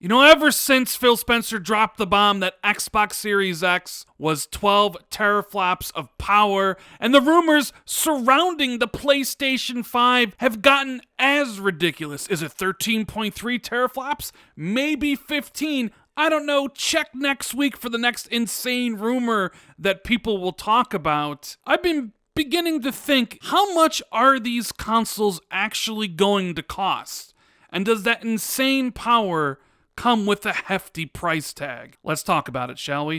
You know, ever since Phil Spencer dropped the bomb that Xbox Series X was 12 teraflops of power, and the rumors surrounding the PlayStation 5 have gotten as ridiculous. Is it 13.3 teraflops? Maybe 15? I don't know. Check next week for the next insane rumor that people will talk about. I've been beginning to think, how much are these consoles actually going to cost? And does that insane power come with a hefty price tag? Let's talk about it, shall we?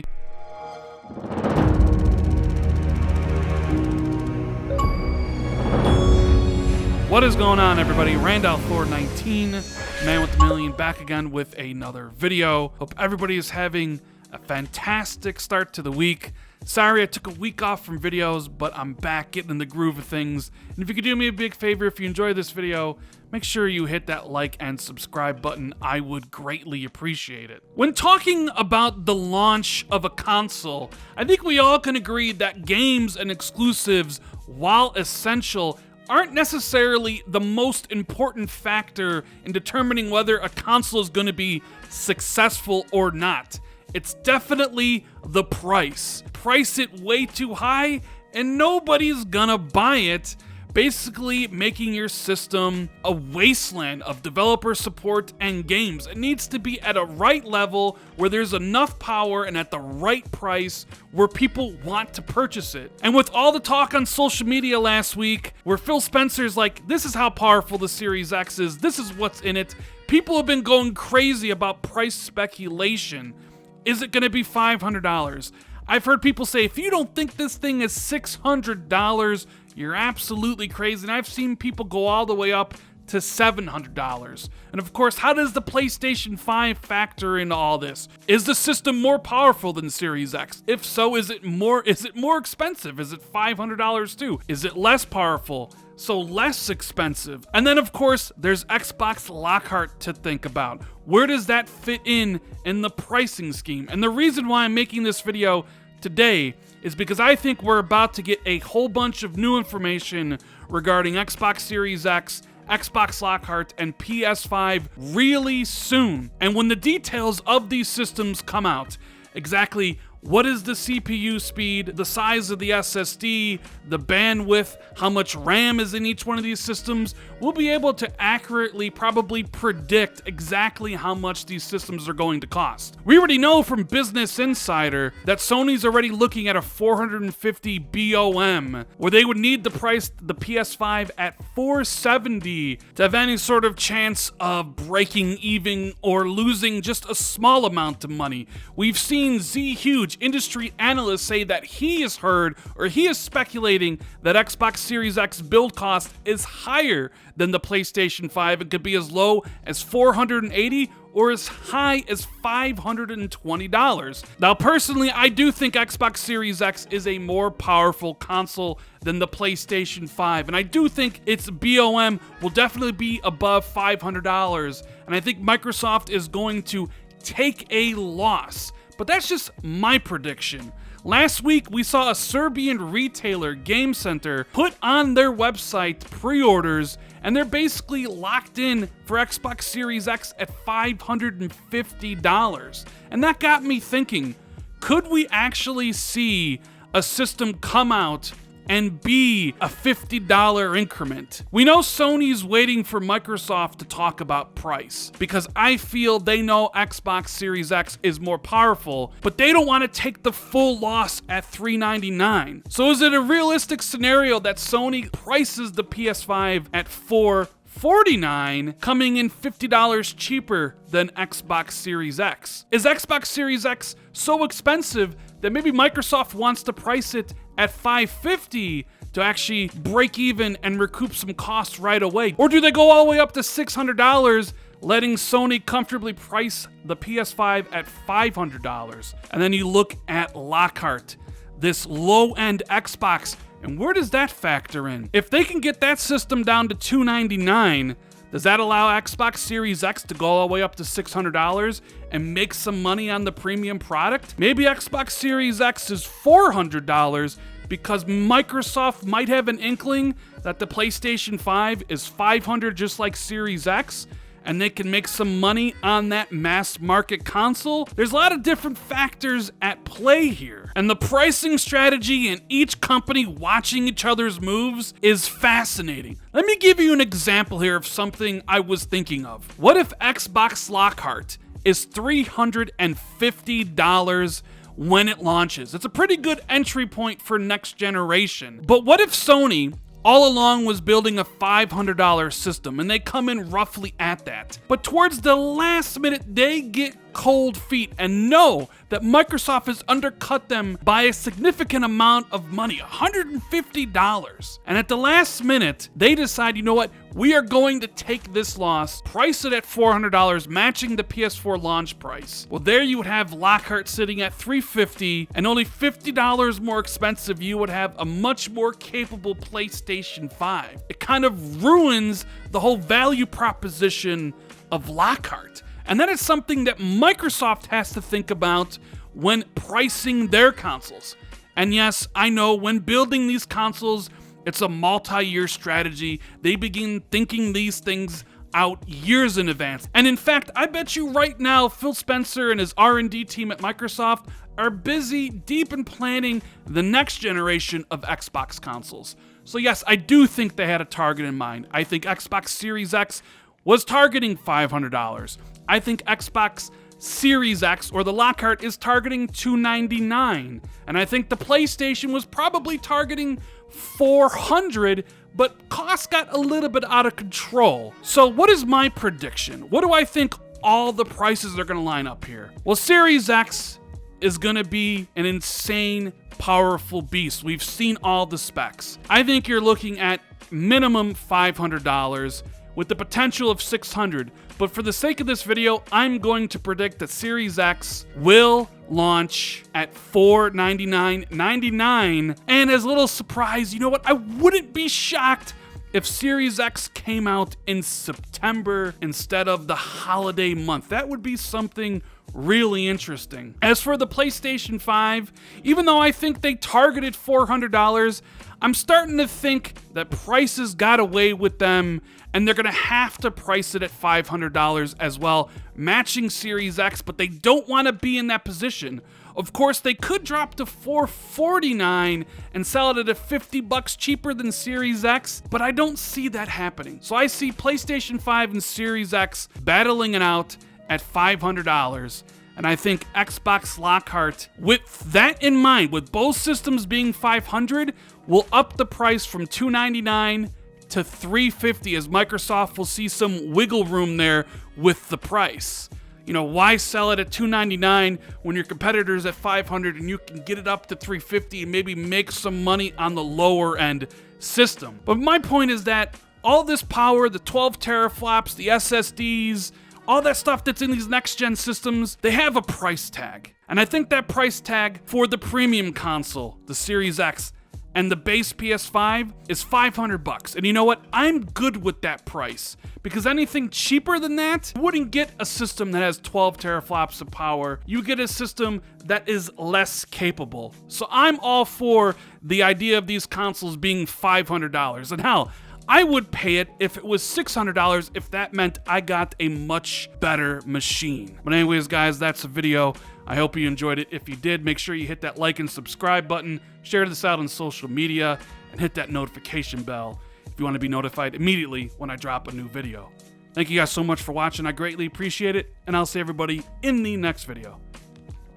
What is going on, everybody? Randolph Thor 19, Man with a Million, back again with another video. Hope everybody is having a fantastic start to the week. Sorry I took a week off from videos, but I'm back getting in the groove of things. And if you could do me a big favor, if you enjoy this video, make sure you hit that like and subscribe button. I would greatly appreciate it. When talking about the launch of a console, I think we all can agree that games and exclusives, while essential, aren't necessarily the most important factor in determining whether a console is going to be successful or not. It's definitely the price. Price it way too high and nobody's gonna buy it, basically making your system a wasteland of developer support and games. It needs to be at a right level where there's enough power and at the right price where people want to purchase it. And with all the talk on social media last week, where Phil Spencer's like, this is how powerful the Series X is, this is what's in it, people have been going crazy about price speculation. Is it going to be $500? I've heard people say, if you don't think this thing is $600, you're absolutely crazy. And I've seen people go all the way up to $700. And of course, how does the PlayStation 5 factor into all this? Is the system more powerful than Series X? If so, is it more expensive? Is it $500 too? Is it less powerful, so less expensive? And then of course, there's Xbox Lockhart to think about. Where does that fit in the pricing scheme? And the reason why I'm making this video today is because I think we're about to get a whole bunch of new information regarding Xbox Series X, Xbox Lockhart, and PS5 really soon. And when the details of these systems come out, exactly what is the CPU speed, the size of the SSD, the bandwidth, how much RAM is in each one of these systems, we'll be able to accurately probably predict exactly how much these systems are going to cost. We already know from Business Insider that Sony's already looking at a $450 BOM, where they would need to price the PS5 at $470 to have any sort of chance of breaking even or losing just a small amount of money. We've seen Z Huge, industry analysts, say that he has heard, or he is speculating, that Xbox Series X build cost is higher than the PlayStation 5. It could be as low as $480 or as high as $520. Now, personally, I do think Xbox Series X is a more powerful console than the PlayStation 5, and I do think its BOM will definitely be above $500, and I think Microsoft is going to take a loss. But that's just my prediction. Last week, we saw a Serbian retailer, Game Center, put on their website pre-orders, and they're basically locked in for Xbox Series X at $550. And that got me thinking, could we actually see a system come out and be a $50 increment? We know Sony's waiting for Microsoft to talk about price, because I feel they know Xbox Series X is more powerful, but they don't want to take the full loss at $399. So is it a realistic scenario that Sony prices the PS5 at $449, coming in $50 cheaper than Xbox Series X? Is Xbox Series X so expensive that maybe Microsoft wants to price it at $550 to actually break even and recoup some costs right away? Or do they go all the way up to $600, letting Sony comfortably price the PS5 at $500? And then you look at Lockhart, this low-end Xbox, and where does that factor in? If they can get that system down to $299, does that allow Xbox Series X to go all the way up to $600 and make some money on the premium product? Maybe Xbox Series X is $400 because Microsoft might have an inkling that the PlayStation 5 is $500 just like Series X, and they can make some money on that mass market console, there's a lot of different factors at play here. And the pricing strategy and each company watching each other's moves is fascinating. Let me give you an example here of something I was thinking of. What if Xbox Lockhart is $350 when it launches? It's a pretty good entry point for next generation. But what if Sony all along was building a $500 system and they come in roughly at that? But towards the last minute, they get cold feet and know that Microsoft has undercut them by a significant amount of money, $150. And at the last minute, they decide, you know what, we are going to take this loss, price it at $400, matching the PS4 launch price. Well, there you would have Lockhart sitting at $350, and only $50 more expensive, you would have a much more capable PlayStation 5. It kind of ruins the whole value proposition of Lockhart. And that is something that Microsoft has to think about when pricing their consoles. And yes, I know when building these consoles, it's a multi-year strategy. They begin thinking these things out years in advance. And in fact, I bet you right now, Phil Spencer and his R&D team at Microsoft are busy deep in planning the next generation of Xbox consoles. So yes, I do think they had a target in mind. I think Xbox Series X was targeting $500. I think Xbox Series X, or the Lockhart, is targeting $299. And I think the PlayStation was probably targeting $400, but costs got a little bit out of control. So what is my prediction? What do I think all the prices are gonna line up here? Well, Series X is gonna be an insane, powerful beast. We've seen all the specs. I think you're looking at minimum $500 with the potential of $600. But for the sake of this video, I'm going to predict that Series X will launch at $499.99. And as a little surprise, you know what? I wouldn't be shocked if Series X came out in September instead of the holiday month. That would be something really interesting. As for the PlayStation 5, even though I think they targeted $400, I'm starting to think that prices got away with them, and they're gonna have to price it at $500 as well, matching Series X, but they don't wanna be in that position. Of course, they could drop to $449 and sell it at $50 cheaper than Series X, but I don't see that happening. So I see PlayStation 5 and Series X battling it out at $500. And I think Xbox Lockhart, with that in mind, with both systems being $500, will up the price from $299 to $350, as Microsoft will see some wiggle room there with the price. You know, why sell it at $299 when your competitor's at $500 and you can get it up to $350 and maybe make some money on the lower end system? But my point is that all this power, the 12 teraflops, the SSDs, all that stuff that's in these next-gen systems, they have a price tag. And I think that price tag for the premium console, the Series X, and the base PS5 is $500. And you know what? I'm good with that price, because anything cheaper than that, you wouldn't get a system that has 12 teraflops of power. You get a system that is less capable. So I'm all for the idea of these consoles being $500. And hell, I would pay it if it was $600 if that meant I got a much better machine. But anyways, guys, that's the video. I hope you enjoyed it. If you did, make sure you hit that like and subscribe button, share this out on social media, and hit that notification bell if you want to be notified immediately when I drop a new video. Thank you guys so much for watching. I greatly appreciate it, and I'll see everybody in the next video.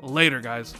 Later, guys.